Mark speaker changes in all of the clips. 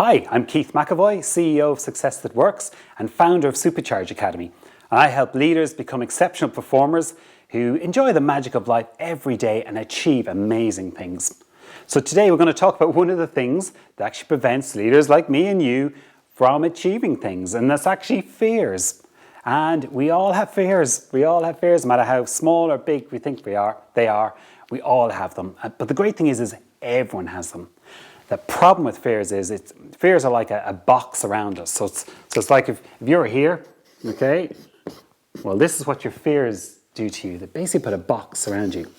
Speaker 1: Hi, I'm Keith McEvoy, CEO of Success That Works and founder of SuperCharge Academy. And I help leaders become exceptional performers who enjoy the magic of life every day and achieve amazing things. So today we're going to talk about one of the things that actually prevents leaders like me and you from achieving things, and that's actually fears. And we all have fears. We all have fears, no matter how small or big we think they are. We all have them. But the great thing is everyone has them. The problem with fears is fears are like a box around us. So it's like if you're here, okay, well, this is what your fears do to you. They basically put a box around you.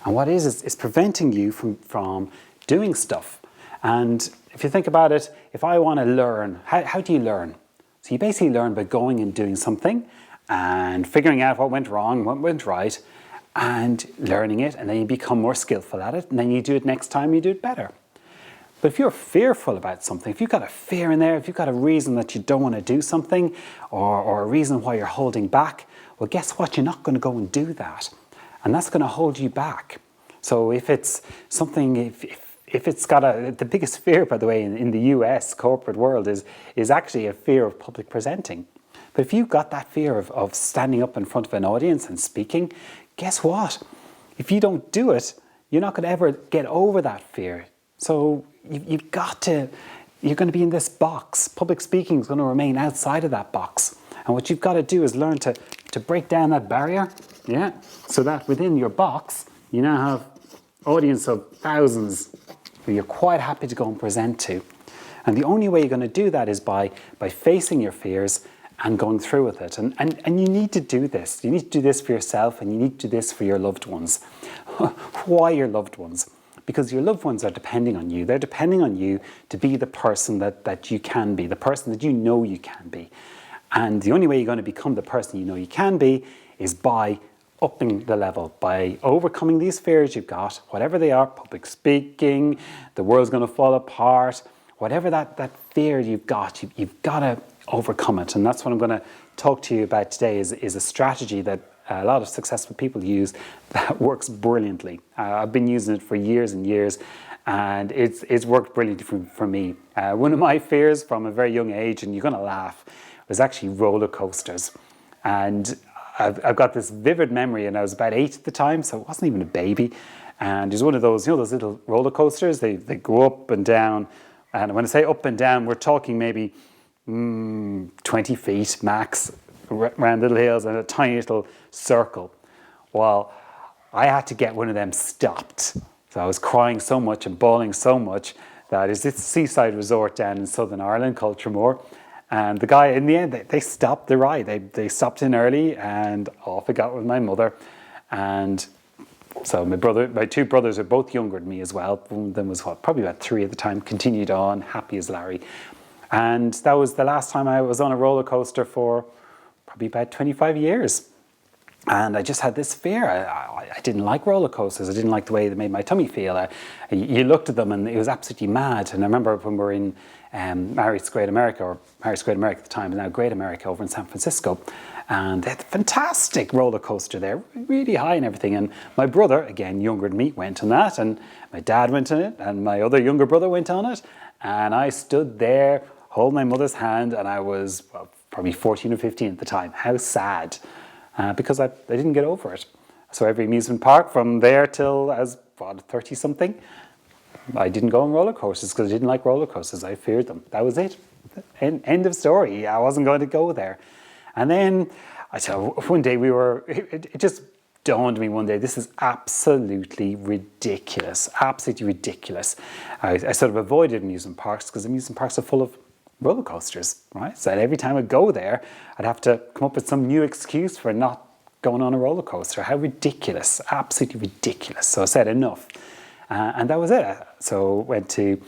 Speaker 1: And what it is it's preventing you from doing stuff. And if you think about it, if I want to learn, how do you learn? So you basically learn by going and doing something and figuring out what went wrong, what went right, and learning it, and then you become more skillful at it, and then you do it next time, you do it better. But if you're fearful about something, if you've got a fear in there, if you've got a reason that you don't want to do something, or a reason why you're holding back, well, guess what? You're not going to go and do that. And that's going to hold you back. So if it's something, if it's got the biggest fear, by the way, in the US corporate world is actually a fear of public presenting. But if you've got that fear of standing up in front of an audience and speaking, guess what? If you don't do it, you're not going to ever get over that fear. So you're going to be in this box. Public speaking is going to remain outside of that box. And what you've got to do is learn to break down that barrier, so that within your box, you now have audience of thousands who you're quite happy to go and present to. And the only way you're going to do that is by facing your fears and going through with it. And you need to do this. You need to do this for yourself, and you need to do this for your loved ones. Why your loved ones? Because your loved ones are depending on you. They're depending on you to be the person that you can be, the person that you know you can be. And the only way you're going to become the person you know you can be is by upping the level, by overcoming these fears you've got, whatever they are, public speaking, the world's going to fall apart, whatever that fear you've got to overcome it. And that's what I'm going to talk to you about today is a strategy that a lot of successful people use that works brilliantly. I've been using it for years and years, and it's worked brilliantly for me. One of my fears from a very young age, and you're going to laugh, was actually roller coasters. And I've got this vivid memory, and I was about 8 at the time, so I wasn't even a baby. And there's one of those, those little roller coasters, they go up and down. And when I say up and down, we're talking maybe 20 feet max, around little hills and a tiny little circle. Well, I had to get one of them stopped. So I was crying so much and bawling so much that it's this seaside resort down in Southern Ireland called Tramore. And the guy, in the end, they stopped the ride. They stopped in early, and off I got with my mother. And so my two brothers are both younger than me as well. One of them was probably about 3 at the time, continued on, happy as Larry. And that was the last time I was on a roller coaster for probably about 25 years. And I just had this fear. I didn't like roller coasters. I didn't like the way they made my tummy feel. You looked at them and it was absolutely mad. And I remember when we were in Marriott's Great America, or Marriott's Great America at the time, and now Great America over in San Francisco. And they had a fantastic roller coaster there, really high and everything. And my brother, again, younger than me, went on that. And my dad went on it. And my other younger brother went on it. And I stood there, holding my mother's hand, and I was probably 14 or 15 at the time. How sad. Because I didn't get over it. So every amusement park from there till I was 30-something, I didn't go on roller coasters because I didn't like roller coasters. I feared them. That was it. End of story. I wasn't going to go there. And then one day it just dawned on me one day, this is absolutely ridiculous. Absolutely ridiculous. I sort of avoided amusement parks because amusement parks are full of roller coasters, right? So every time I go there, I'd have to come up with some new excuse for not going on a roller coaster. How ridiculous, absolutely ridiculous. So I said enough, and that was it. So went to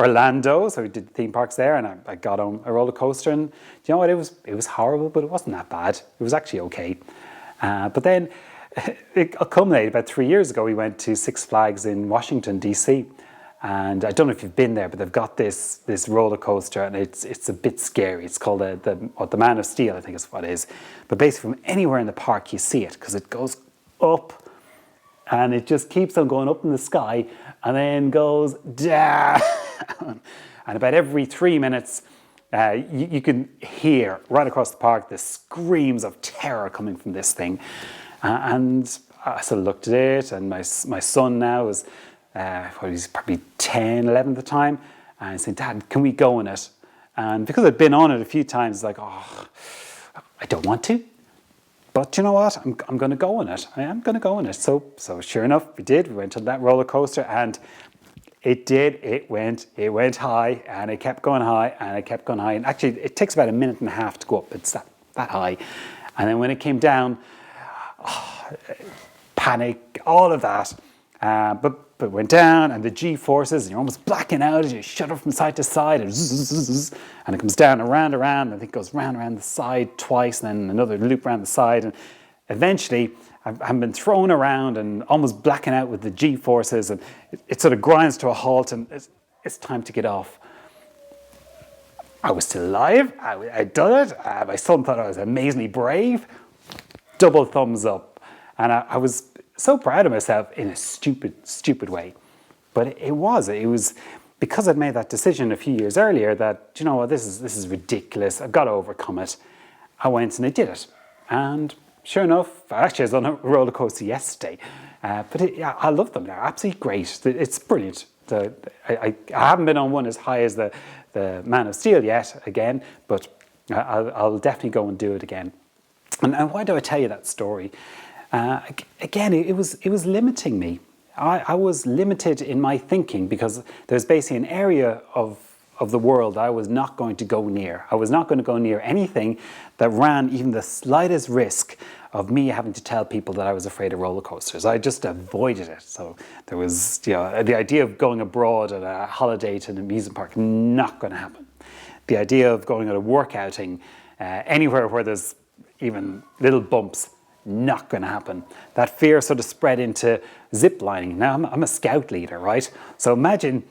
Speaker 1: Orlando. So we did theme parks there, and I got on a roller coaster, and you know what? It was horrible, but it wasn't that bad. It was actually okay. But then it culminated about 3 years ago. We went to Six Flags in Washington, D.C. And I don't know if you've been there, but they've got this roller coaster, and it's a bit scary. It's called the Man of Steel, I think is what it is. But basically, from anywhere in the park, you see it because it goes up, and it just keeps on going up in the sky, and then goes down. down. And about every 3 minutes, you can hear right across the park the screams of terror coming from this thing. And I sort of looked at it, and my son now is he's probably 10, 11 at the time, and he said, "Dad, can we go on it?" And because I'd been on it a few times, like, oh, I don't want to, but you know what? I'm going to go on it. I am going to go on it. So sure enough, we did. We went on that roller coaster, and it did. It went high, and it kept going high, and it kept going high. And actually, it takes about 1.5 minutes to go up. It's that high. And then when it came down, panic, all of that. But it went down, and the G-forces, and you're almost blacking out as you shudder from side to side, and it comes down around, and I think it goes round the side twice, and then another loop around the side, and eventually I've been thrown around and almost blacking out with the G-forces, and it sort of grinds to a halt, and it's time to get off. I was still alive. I'd done it. My son thought I was amazingly brave. Double thumbs up, and I was so proud of myself in a stupid way. But it was because I'd made that decision a few years earlier that, you know what, this is ridiculous. I've got to overcome it. I went and I did it. And sure enough, actually I was on a roller coaster yesterday. But I love them. They're absolutely great. It's brilliant. I haven't been on one as high as the Man of Steel yet again, but I'll definitely go and do it again. And why do I tell you that story? Again, it was limiting me. I was limited in my thinking because there's basically an area of the world I was not going to go near. I was not going to go near anything that ran even the slightest risk of me having to tell people that I was afraid of roller coasters. I just avoided it. So there was, the idea of going abroad at a holiday to an amusement park, not going to happen. The idea of going on a workouting anywhere where there's even little bumps, not going to happen. That fear sort of spread into zip lining. Now, I'm a scout leader, right? So imagine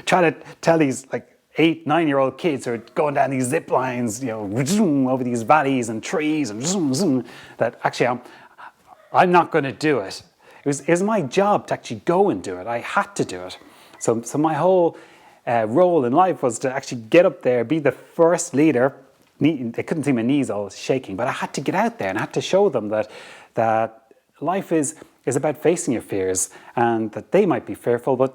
Speaker 1: trying to tell these like 8, 9-year-old kids who are going down these zip lines, over these valleys and trees, and that actually I'm not going to do it. It was my job to actually go and do it. I had to do it. So my whole role in life was to actually get up there, be the first leader. They couldn't see my knees, all shaking, but I had to get out there and I had to show them that life is about facing your fears, and that they might be fearful, but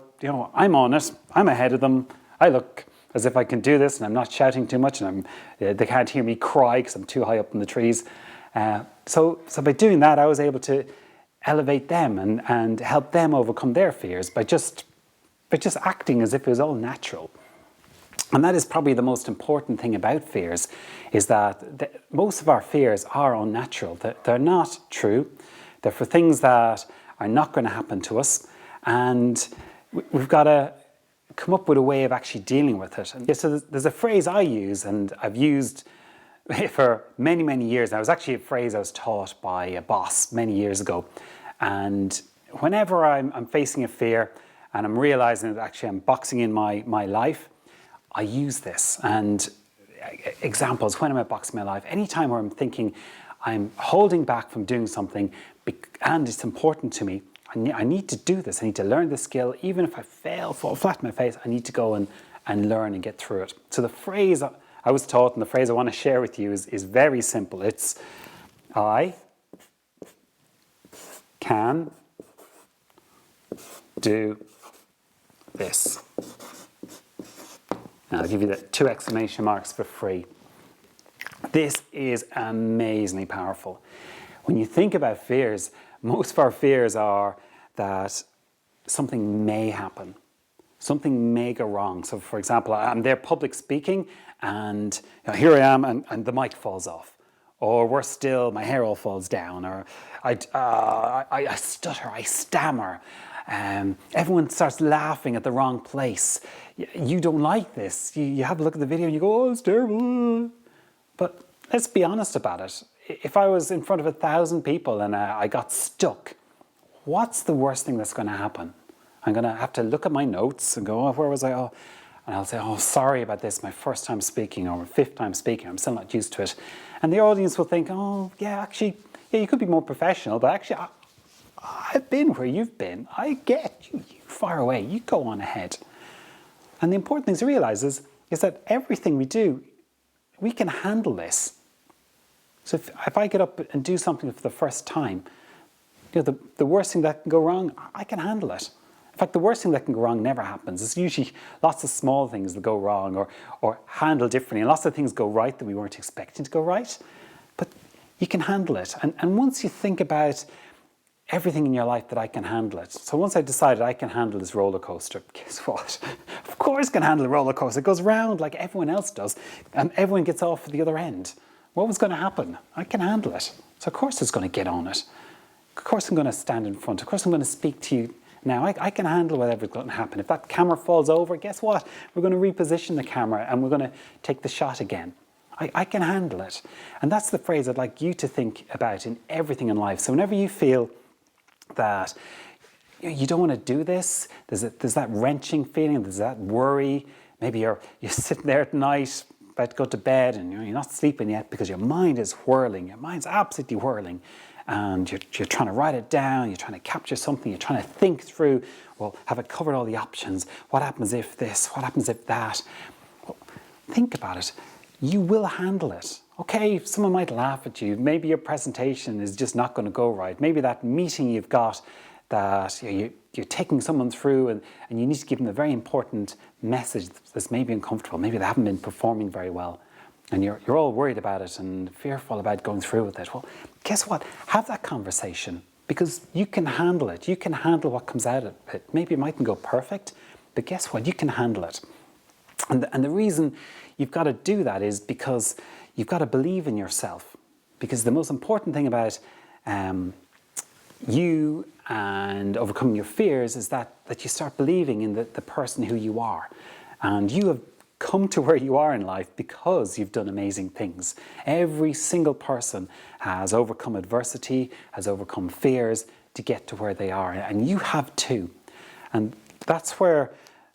Speaker 1: I'm on it. I'm ahead of them. I look as if I can do this, and I'm not shouting too much, and they can't hear me cry because I'm too high up in the trees. So by doing that, I was able to elevate them and help them overcome their fears by just acting as if it was all natural. And that is probably the most important thing about fears, is that most of our fears are unnatural. They're not true. They're for things that are not going to happen to us. And we've got to come up with a way of actually dealing with it. And so there's a phrase I use, and I've used for many, many years. And it was actually a phrase I was taught by a boss many years ago. And whenever I'm facing a fear and I'm realizing that actually I'm boxing in my life, I use this. And examples, when am I boxing my life? Anytime where I'm thinking I'm holding back from doing something and it's important to me, I need to do this. I need to learn the skill. Even if I fall flat on my face, I need to go and learn and get through it. So the phrase I was taught, and the phrase I want to share with you is very simple. It's, I can do this. And I'll give you the 2 exclamation marks for free. This is amazingly powerful. When you think about fears, most of our fears are that something may happen. Something may go wrong. So for example, I'm there public speaking, and here I am, and the mic falls off. Or worse still, my hair all falls down. Or I stutter, I stammer. Everyone starts laughing at the wrong place. You don't like this. You have a look at the video and you go, oh, it's terrible. But let's be honest about it. If I was in front of 1,000 people and I got stuck, what's the worst thing that's going to happen? I'm going to have to look at my notes and go, oh, where was I? Oh, and I'll say, oh, sorry about this, my first time speaking or 5th time speaking. I'm still not used to it. And the audience will think, oh, yeah, actually, you could be more professional, but actually, I've been where you've been. I get you. You far away. You go on ahead. And the important thing to realize is that everything we do, we can handle this. So if I get up and do something for the first time, the worst thing that can go wrong, I can handle it. In fact, the worst thing that can go wrong never happens. It's usually lots of small things that go wrong or handle differently. And lots of things go right that we weren't expecting to go right. But you can handle it. And once you think about everything in your life that I can handle it. So once I decided I can handle this roller coaster, guess what? Of course I can handle a roller coaster. It goes round like everyone else does. And everyone gets off at the other end. What was going to happen? I can handle it. So of course it's going to get on it. Of course I'm going to stand in front. Of course I'm going to speak to you now. I can handle whatever's going to happen. If that camera falls over, guess what? We're going to reposition the camera and we're going to take the shot again. I can handle it. And that's the phrase I'd like you to think about in everything in life. So whenever you feel that you don't want to do this, there's that wrenching feeling, there's that worry, maybe you're sitting there at night about to go to bed and you're not sleeping yet because your mind is whirling, your mind's absolutely whirling, and you're trying to write it down, you're trying to capture something, you're trying to think through, well, have I covered all the options? What happens if this? What happens if that? Well, think about it. You will handle it. Okay, someone might laugh at you. Maybe your presentation is just not going to go right. Maybe that meeting you've got that you're taking someone through and you need to give them a very important message that's maybe uncomfortable. Maybe they haven't been performing very well. And you're all worried about it and fearful about going through with it. Well, guess what? Have that conversation because you can handle it. You can handle what comes out of it. Maybe it mightn't go perfect, but guess what? You can handle it. And the reason you've got to do that is because you've got to believe in yourself. Because the most important thing about you and overcoming your fears is that you start believing in the person who you are. And you have come to where you are in life because you've done amazing things. Every single person has overcome adversity, has overcome fears to get to where they are. And you have too. And that's where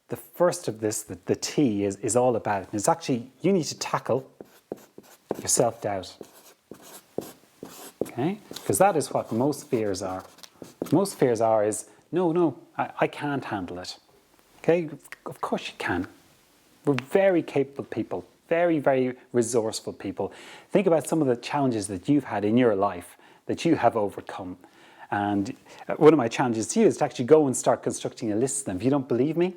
Speaker 1: the first of this, the T, is all about. And it's actually, you need to tackle your self-doubt. Okay? Because that is what most fears are. Most fears is, no, I can't handle it. Okay? Of course you can. We're very capable people, very, very resourceful people. Think about some of the challenges that you've had in your life that you have overcome. And one of my challenges to you is to actually go and start constructing a list of them. If you don't believe me,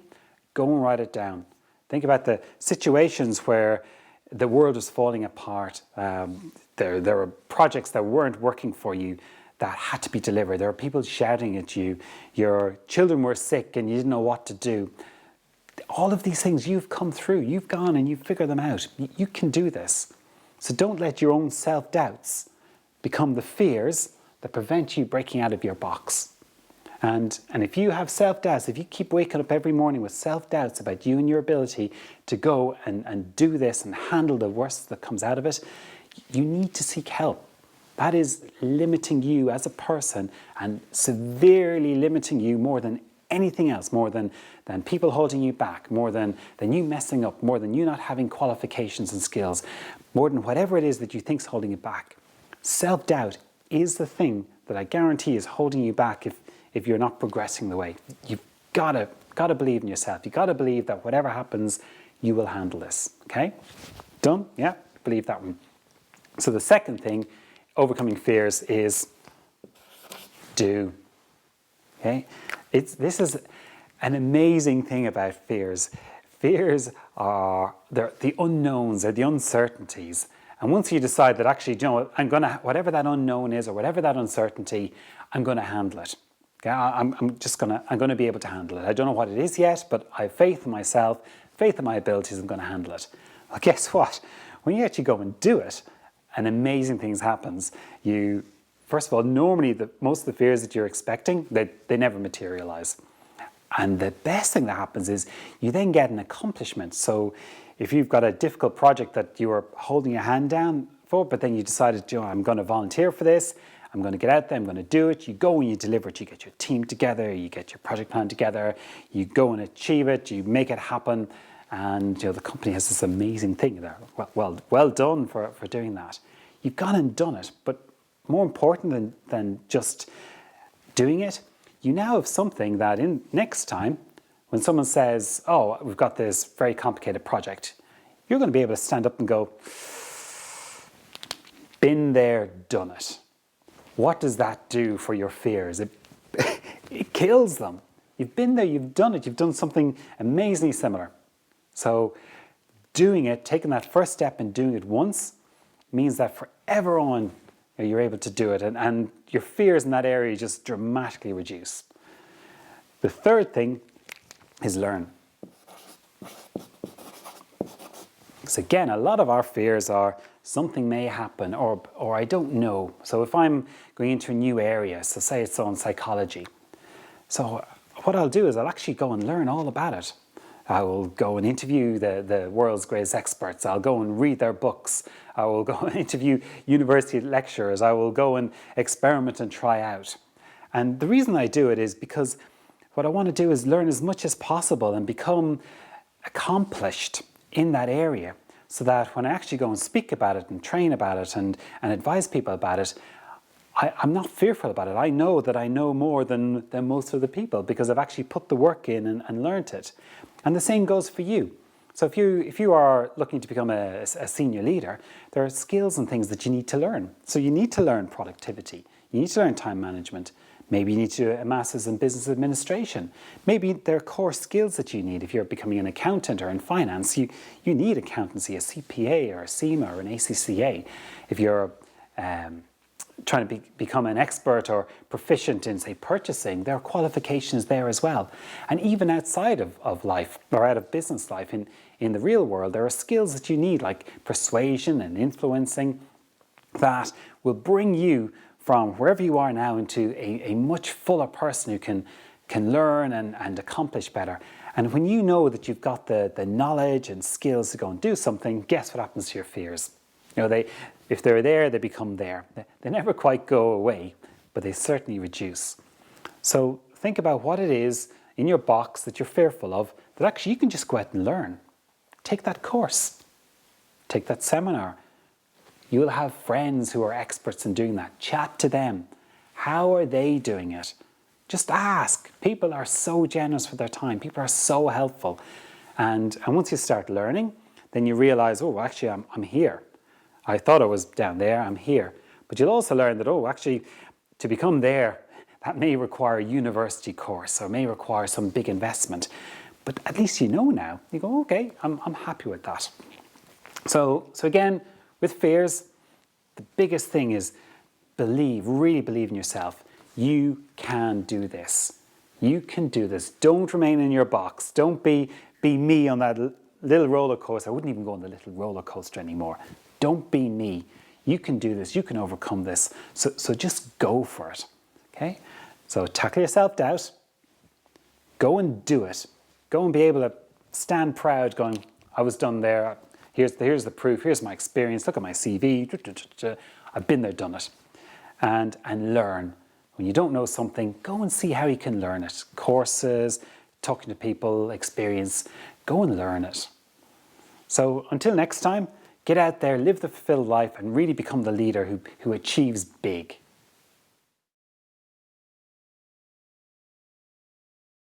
Speaker 1: go and write it down. Think about the situations where the world was falling apart. There were projects that weren't working for you that had to be delivered. There were people shouting at you. Your children were sick and you didn't know what to do. All of these things you've come through. You've gone and you've figured them out. You can do this. So don't let your own self-doubts become the fears that prevent you breaking out of your box. And if you have self-doubts, if you keep waking up every morning with self-doubts about you and your ability to go and do this and handle the worst that comes out of it, you need to seek help. That is limiting you as a person and severely limiting you more than anything else, more than people holding you back, more than you messing up, more than you not having qualifications and skills, more than whatever it is that you think is holding you back. Self-doubt is the thing that I guarantee is holding you back if you're not progressing the way. You've got to believe in yourself. You've got to believe that whatever happens, you will handle this. Okay? Done? Yeah? Believe that one. So the second thing, overcoming fears, is do. Okay? This is an amazing thing about fears. Fears are the unknowns, they're the uncertainties. And once you decide that actually, you know what, whatever that unknown is or whatever that uncertainty, I'm going to handle it. Okay? I'm going to be able to handle it. I don't know what it is yet, but I have faith in myself, faith in my abilities, I'm going to handle it. Well, guess what? When you actually go and do it, and amazing things happens. First of all, normally most of the fears that you're expecting, they never materialize. And the best thing that happens is you then get an accomplishment. So if you've got a difficult project that you were holding your hand down for, but then you decided, I'm going to volunteer for this, I'm going to get out there, I'm going to do it. You go and you deliver it. You get your team together, you get your project plan together, you go and achieve it, you make it happen. And the company has this amazing thing there. Well done for doing that. You've gone and done it, but more important than just doing it, you now have something that next time When someone says, oh, we've got this very complicated project, you're going to be able to stand up and go, been there, done it. What does that do for your fears? It kills them. You've been there, you've done it, you've done something amazingly similar. So doing it, taking that first step and doing it once means that forever on, you're able to do it, and your fears in that area just dramatically reduce. The third thing is learn. So again, a lot of our fears are something may happen or I don't know. So if I'm going into a new area, so say it's on psychology, so what I'll do is I'll actually go and learn all about it. I will go and interview the world's greatest experts. I'll go and read their books. I will go and interview university lecturers. I will go and experiment and try out. And the reason I do it is because what I want to do is learn as much as possible and become accomplished in that area, so that when I actually go and speak about it and train about it and advise people about it, I'm not fearful about it. I know that I know more than most of the people because I've actually put the work in and learned it. And the same goes for you. So if you are looking to become a senior leader, there are skills and things that you need to learn. So you need to learn productivity. You need to learn time management. Maybe you need to do a master's in business administration. Maybe there are core skills that you need. If you're becoming an accountant or in finance, you need accountancy, a CPA or a CIMA or an ACCA. If you're trying to become an expert or proficient in, say, purchasing, there are qualifications there as well. And even outside of life or out of business life, in the real world, there are skills that you need, like persuasion and influencing, that will bring you from wherever you are now into a much fuller person who can learn and accomplish better. And when you know that you've got the knowledge and skills to go and do something, guess what happens to your fears? You know, if they're there, they become there. They never quite go away, but they certainly reduce. So think about what it is in your box that you're fearful of that actually you can just go out and learn. Take that course. Take that seminar. You'll have friends who are experts in doing that. Chat to them. How are they doing it? Just ask. People are so generous with their time. People are so helpful. And once you start learning, then you realize, oh, actually, I'm here. I thought I was down there, I'm here. But you'll also learn that, oh, actually, to become there, that may require a university course or may require some big investment. But at least you know now. You go, okay, I'm happy with that. So again, with fears, the biggest thing is really believe in yourself. You can do this. You can do this. Don't remain in your box. Don't be me on that little roller coaster. I wouldn't even go on the little roller coaster anymore. Don't be me. You can do this. You can overcome this. So just go for it. Okay? So tackle your self-doubt. Go and do it. Go and be able to stand proud going, I was done there. Here's the proof. Here's my experience. Look at my CV. I've been there, done it. And learn. When you don't know something, go and see how you can learn it. Courses, talking to people, experience. Go and learn it. So until next time, get out there, live the fulfilled life, and really become the leader who achieves big.